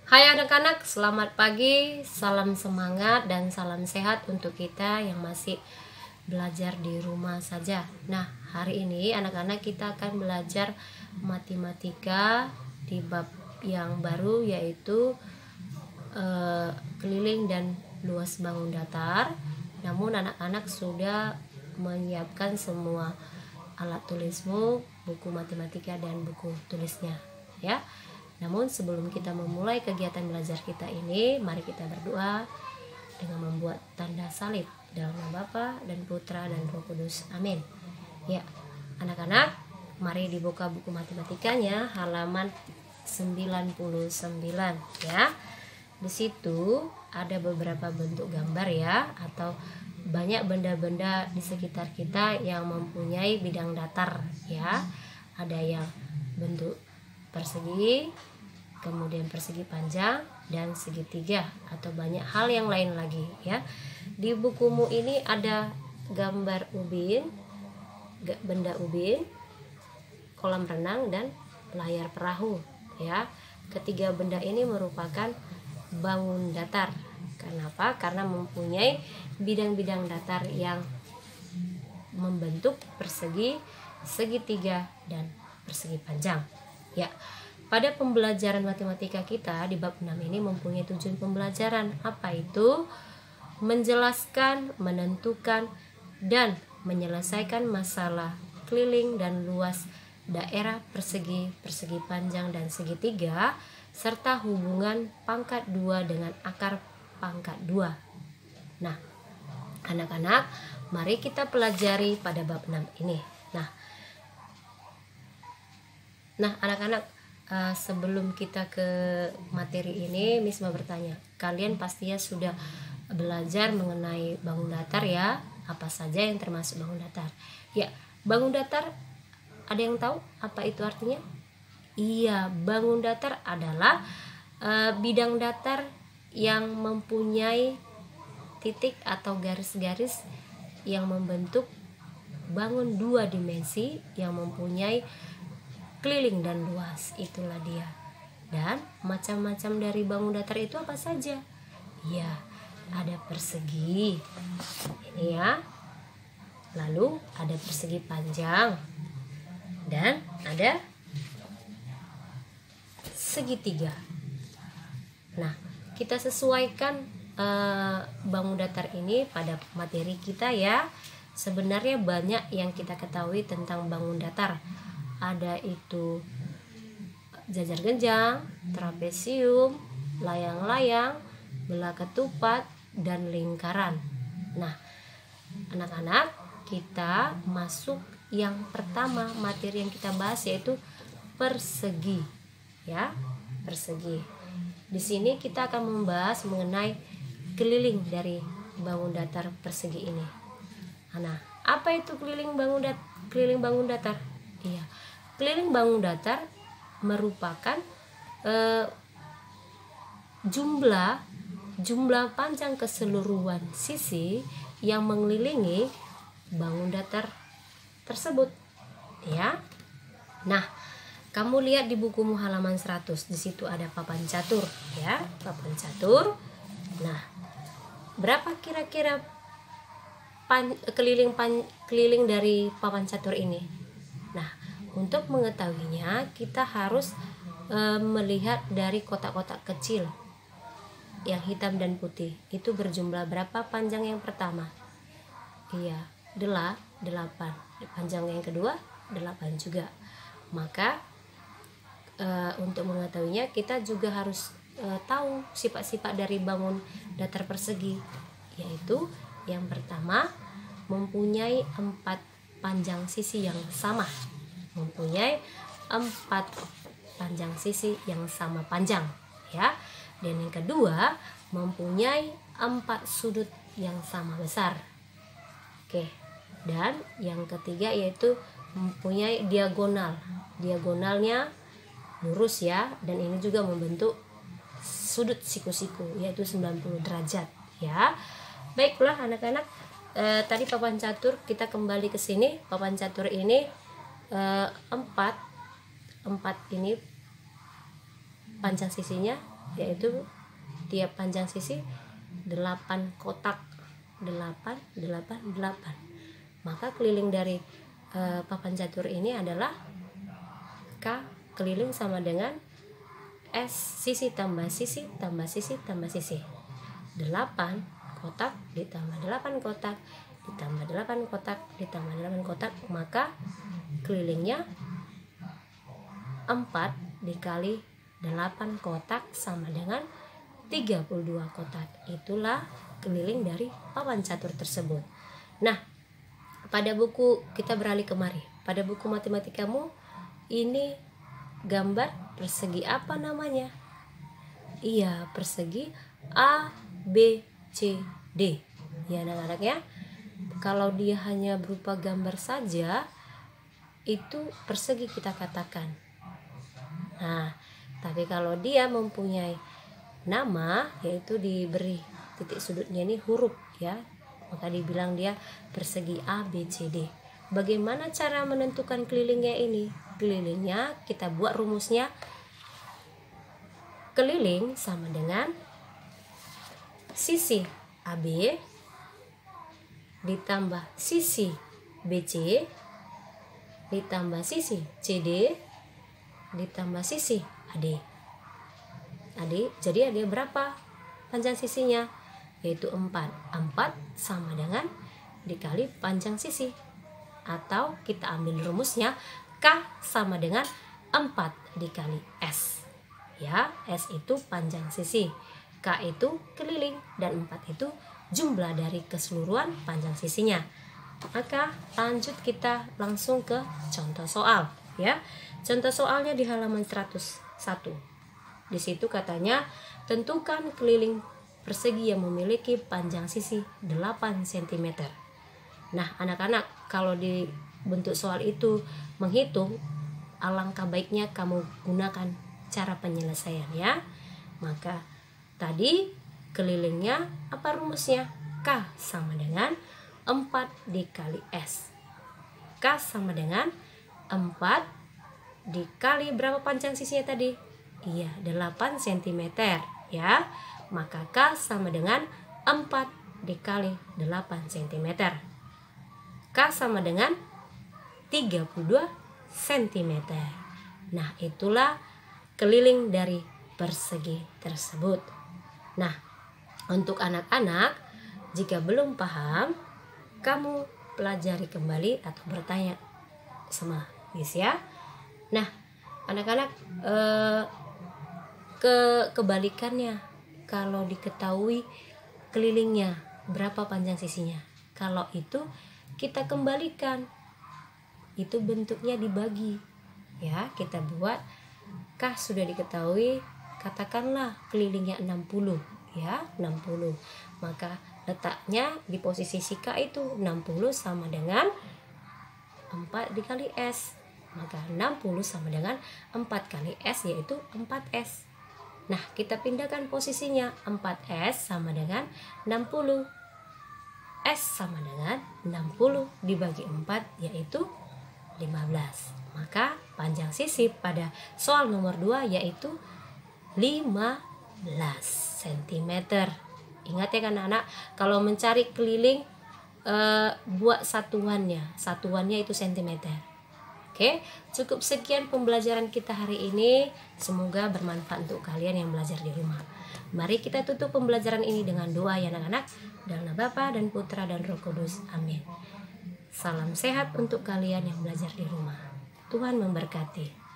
Hai anak-anak, selamat pagi, salam semangat dan salam sehat untuk kita yang masih belajar di rumah saja. Nah, hari ini anak-anak kita akan belajar matematika di bab yang baru, yaitu keliling dan luas bangun datar. Namun anak-anak sudah menyiapkan semua alat tulismu, buku matematika dan buku tulisnya, ya. Namun sebelum kita memulai kegiatan belajar kita ini, mari kita berdoa dengan membuat tanda salib dalam nama Bapa dan Putra dan Roh Kudus. Amin. Ya, anak-anak, mari dibuka buku matematikanya halaman 99 ya. Di situ ada beberapa bentuk gambar ya, atau banyak benda-benda di sekitar kita yang mempunyai bidang datar ya. Ada yang bentuk persegi, kemudian persegi panjang dan segitiga, atau banyak hal yang lain lagi ya. Di bukumu ini ada gambar ubin, benda ubin, kolam renang dan layar perahu ya. Ketiga benda ini merupakan bangun datar. Kenapa? Karena mempunyai bidang-bidang datar yang membentuk persegi, segitiga dan persegi panjang ya. Pada pembelajaran matematika kita di bab 6 ini mempunyai tujuan pembelajaran. Apa itu? Menjelaskan, menentukan, dan menyelesaikan masalah keliling dan luas daerah persegi, persegi panjang, dan segitiga, serta hubungan pangkat 2 dengan akar pangkat 2. Nah, anak-anak, mari kita pelajari pada bab 6 ini. Nah, anak-anak, sebelum kita ke materi ini, Miss mau bertanya, kalian pastinya sudah belajar mengenai bangun datar ya. Apa saja yang termasuk bangun datar? Ya, bangun datar, ada yang tahu apa itu artinya? Iya, bangun datar adalah bidang datar yang mempunyai titik atau garis-garis yang membentuk bangun 2 dimensi yang mempunyai keliling dan luas. Itulah dia. Dan macam-macam dari bangun datar itu apa saja? Ya, ada persegi ini ya, lalu ada persegi panjang, dan ada segitiga. Nah, kita sesuaikan bangun datar ini pada materi kita ya. Sebenarnya banyak yang kita ketahui tentang bangun datar. Ada itu jajar genjang, trapesium, layang-layang, belah ketupat, dan lingkaran. Nah, anak-anak, kita masuk yang pertama, materi yang kita bahas yaitu persegi ya, persegi. Di sini kita akan membahas mengenai keliling dari bangun datar persegi ini. Nah, apa itu keliling bangun datar? Iya, keliling bangun datar merupakan jumlah panjang keseluruhan sisi yang mengelilingi bangun datar tersebut ya. Nah, kamu lihat di bukumu halaman 100, di situ ada papan catur ya, papan catur. Nah, berapa kira-kira keliling dari papan catur ini? Nah, untuk mengetahuinya kita harus melihat dari kotak-kotak kecil yang hitam dan putih. Itu berjumlah berapa panjang yang pertama? Iya, 8. Panjang yang kedua 8 juga. Maka untuk mengetahuinya kita juga harus tahu sifat-sifat dari bangun datar persegi, yaitu yang pertama mempunyai 4 panjang sisi yang sama, panjang ya. Dan yang kedua mempunyai 4 sudut yang sama besar. Oke. Dan yang ketiga yaitu mempunyai diagonalnya lurus ya, dan ini juga membentuk sudut siku-siku yaitu 90 derajat ya. Baiklah anak-anak, tadi papan catur, kita kembali ke sini. Papan catur ini 4 ini panjang sisinya yaitu tiap panjang sisi 8 kotak. 8, 8, 8. Maka keliling dari papan catur ini adalah K keliling sama dengan S sisi tambah sisi tambah sisi tambah sisi. 8 kotak ditambah 8 kotak ditambah 8 kotak ditambah 8 kotak, maka kelilingnya 4 dikali 8 kotak sama dengan 32 kotak. Itulah keliling dari papan catur tersebut. Nah, pada buku kita beralih kemari. Pada buku matematikamu ini gambar persegi apa namanya? Iya, persegi A, B, C, D. Ya anak-anak ya. Kalau dia hanya berupa gambar saja, itu persegi kita katakan. Nah, tapi kalau dia mempunyai nama, yaitu diberi titik sudutnya ini huruf ya, maka dibilang dia persegi A, B, C, D. Bagaimana cara menentukan kelilingnya ini? Kelilingnya kita buat rumusnya. Keliling sama dengan sisi AB ditambah sisi BC ditambah sisi CD ditambah sisi AD. Jadi ada berapa panjang sisinya? Yaitu 4. 4 sama dengan dikali panjang sisi. Atau kita ambil rumusnya, K sama dengan 4 dikali S. Ya, S itu panjang sisi, K itu keliling, dan 4 itu jumlah dari keseluruhan panjang sisinya. Maka lanjut kita langsung ke contoh soal ya. Contoh soalnya di halaman 101. Di situ katanya tentukan keliling persegi yang memiliki panjang sisi 8 cm. Nah, anak-anak, kalau di bentuk soal itu menghitung, alangkah baiknya kamu gunakan cara penyelesaian ya. Maka tadi kelilingnya apa rumusnya? K sama dengan 4 dikali S. K sama dengan 4 dikali berapa panjang sisinya tadi? Iya, 8 cm ya. Maka K sama dengan 4 dikali 8 cm. K sama dengan 32 cm. Nah, itulah keliling dari persegi tersebut. Nah, untuk anak-anak, jika belum paham, kamu pelajari kembali atau bertanya sama Miss ya. Nah, anak-anak, kebalikannya, kalau diketahui kelilingnya berapa panjang sisinya, kalau itu kita kembalikan, itu bentuknya dibagi ya. Kita buat K sudah diketahui, katakanlah kelilingnya 60 ya, 60. Maka letaknya di posisi si K itu 60 sama dengan 4 dikali S. Maka 60 sama dengan 4 kali S, yaitu 4S. Nah, kita pindahkan posisinya. 4S sama dengan 60. S sama dengan 60 dibagi 4, yaitu 15. Maka panjang sisi pada soal nomor 2 yaitu 15 cm. Ingat ya kan anak, kalau mencari keliling buat satuannya itu cm. Oke, cukup sekian pembelajaran kita hari ini. Semoga bermanfaat untuk kalian yang belajar di rumah. Mari kita tutup pembelajaran ini dengan doa ya anak-anak. Dalam nama Bapa dan Putra dan Roh Kudus. Amin. Salam sehat untuk kalian yang belajar di rumah. Tuhan memberkati.